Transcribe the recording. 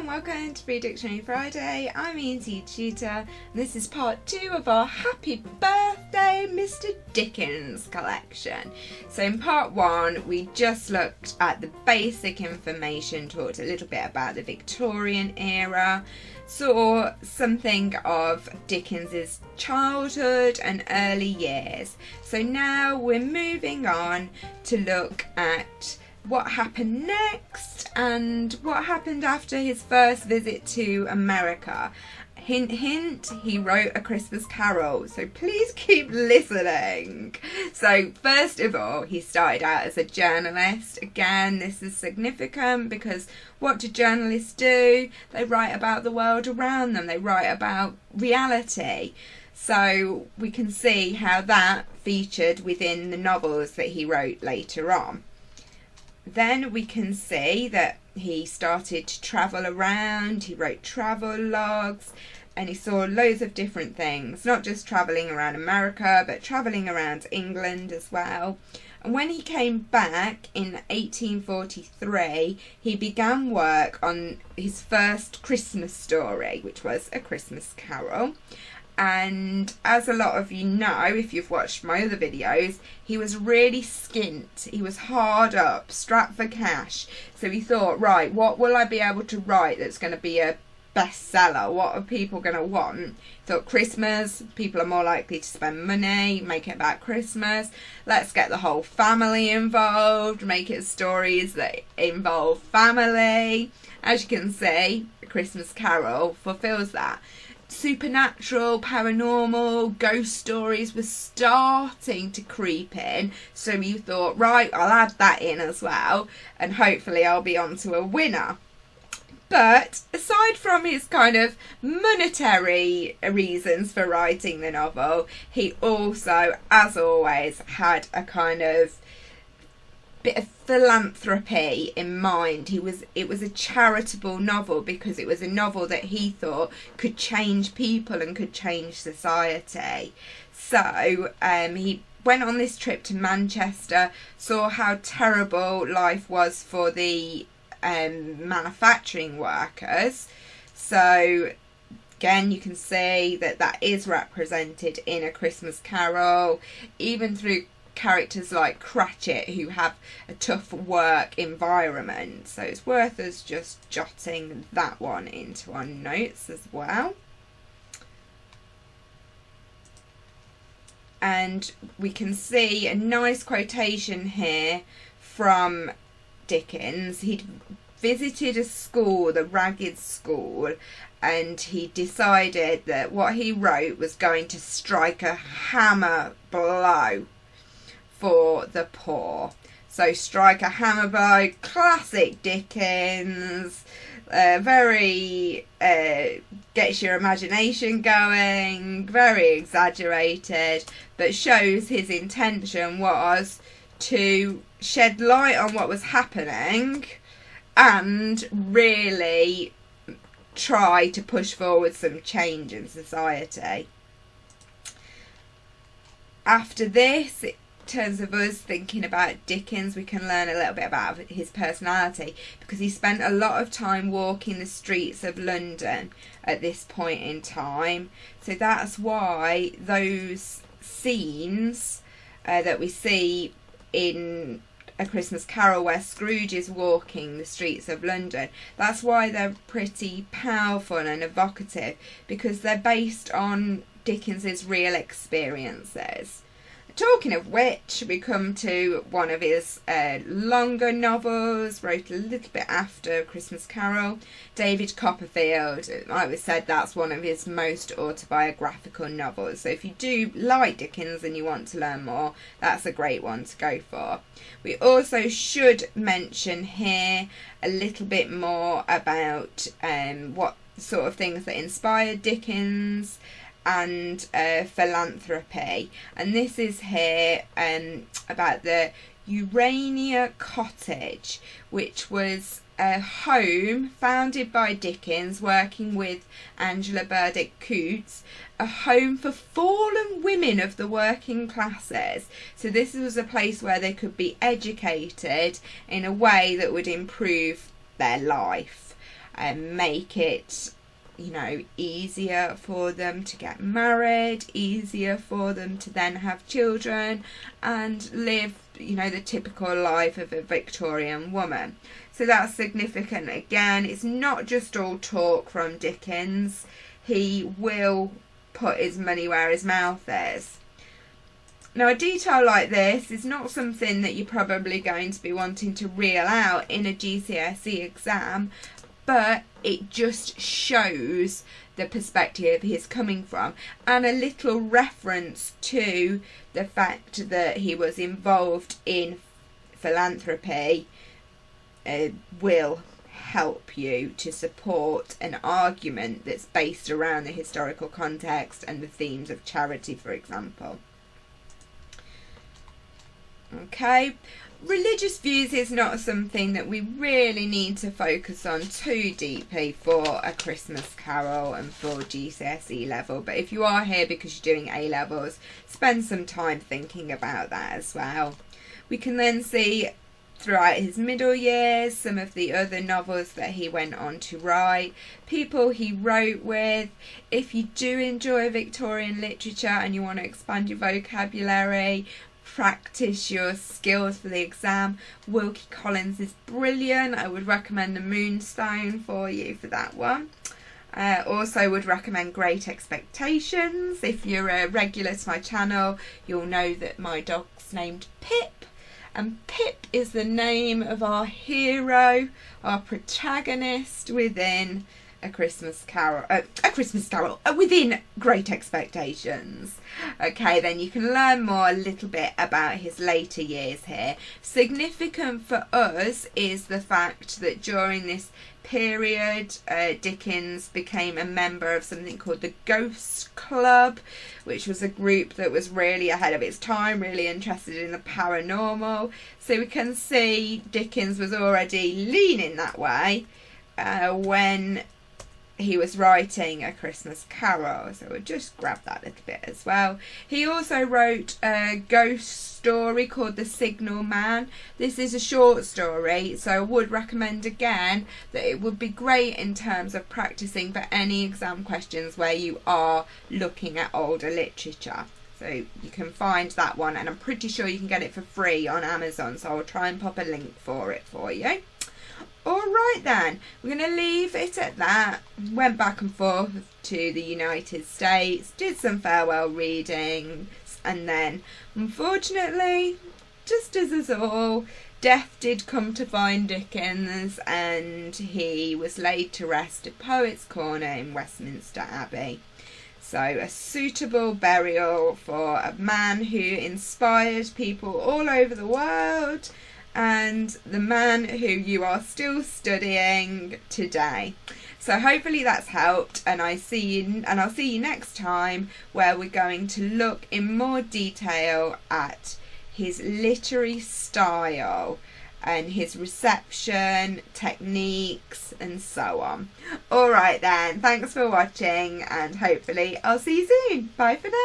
and welcome to Free Dictionary Friday. I'm etetutor, and this is part 2 of our Happy Birthday Mr. Dickens collection. So in part 1 we just looked at the basic information, talked a little bit about the Victorian era, saw something of Dickens's childhood and early years. So now we're moving on to look at what happened next and what happened after his first visit to America. Hint, hint, he wrote A Christmas Carol, so please keep listening. So first of all, he started out as a journalist. Again, this is significant because what do journalists do? They write about the world around them, they write about reality. So we can see how that featured within the novels that he wrote later on. Then we can see that he started to travel around, he wrote travel logs, and he saw loads of different things, not just travelling around America, but travelling around England as well. And when he came back in 1843, he began work on his first Christmas story, which was A Christmas Carol. And as a lot of you know, if you've watched my other videos, he was really skint. He was hard up, strapped for cash. So he thought, right, what will I be able to write that's going to be a bestseller? What are people going to want? He thought Christmas, people are more likely to spend money, make it about Christmas. Let's get the whole family involved, make it stories that involve family. As you can see, A Christmas Carol fulfills that. Supernatural, paranormal, ghost stories were starting to creep in, so you thought, right, I'll add that in as well, and hopefully I'll be on to a winner. But aside from his kind of monetary reasons for writing the novel, he also, as always, had a kind of bit of philanthropy in mind. It was a charitable novel because it was a novel that he thought could change people and could change society. So he went on this trip to Manchester, saw how terrible life was for the manufacturing workers. So again, you can see that is represented in A Christmas Carol, even through characters like Cratchit, who have a tough work environment. So it's worth us just jotting that one into our notes as well. And we can see a nice quotation here from Dickens. He'd visited a school, the Ragged School, and he decided that what he wrote was going to strike a hammer blow for the poor. So strike a hammer blow, classic Dickens, very gets your imagination going, very exaggerated, but shows his intention was to shed light on what was happening and really try to push forward some change in society. After this, in terms of us thinking about Dickens, we can learn a little bit about his personality because he spent a lot of time walking the streets of London at this point in time. So that's why those scenes that we see in A Christmas Carol where Scrooge is walking the streets of London, that's why they're pretty powerful and evocative, because they're based on Dickens's real experiences. Talking of which, we come to one of his longer novels, wrote a little bit after Christmas Carol, David Copperfield. I always said that's one of his most autobiographical novels. So if you do like Dickens and you want to learn more, that's a great one to go for. We also should mention here a little bit more about what sort of things that inspired Dickens and philanthropy, and this is here about the Urania Cottage, which was a home founded by Dickens working with Angela Burdick Coutts, a home for fallen women of the working classes. So this was a place where they could be educated in a way that would improve their life. make it, easier for them to get married, easier for them to then have children and live, the typical life of a Victorian woman. So that's significant. Again, it's not just all talk from Dickens. He will put his money where his mouth is. Now, a detail like this is not something that you're probably going to be wanting to reel out in a GCSE exam, but it just shows the perspective he's coming from, and a little reference to the fact that he was involved in philanthropy will help you to support an argument that's based around the historical context and the themes of charity, for example. Okay, religious views is not something that we really need to focus on too deeply for A Christmas Carol and for GCSE level, but if you are here because you're doing A levels, spend some time thinking about that as well. We can then see throughout his middle years some of the other novels that he went on to write, people he wrote with. If you do enjoy Victorian literature and you want to expand your vocabulary, practice your skills for the exam, Wilkie Collins is brilliant. I would recommend The Moonstone for you for that one. Also would recommend Great Expectations. If you're a regular to my channel, you'll know that my dog's named Pip, and Pip is the name of our hero, our protagonist within A Christmas Carol, within Great Expectations. Okay, then you can learn more a little bit about his later years here. Significant for us is the fact that during this period, Dickens became a member of something called the Ghost Club, which was a group that was really ahead of its time, really interested in the paranormal. So we can see Dickens was already leaning that way when he was writing A Christmas Carol, so we'll just grab that little bit as well. He also wrote a ghost story called The Signalman. This is a short story, so I would recommend again that it would be great in terms of practicing for any exam questions where you are looking at older literature. So you can find that one, and I'm pretty sure you can get it for free on Amazon, so I'll try and pop a link for it for you. Alright then, we're going to leave it at that. Went back and forth to the United States, did some farewell readings, and then, unfortunately, just as us all, death did come to find Dickens, and he was laid to rest at Poets' Corner in Westminster Abbey. So a suitable burial for a man who inspired people all over the world, and the man who you are still studying today. So hopefully that's helped, and I'll see you next time, where we're going to look in more detail at his literary style and his reception techniques and so on. Alright then, thanks for watching, and hopefully I'll see you soon. Bye for now.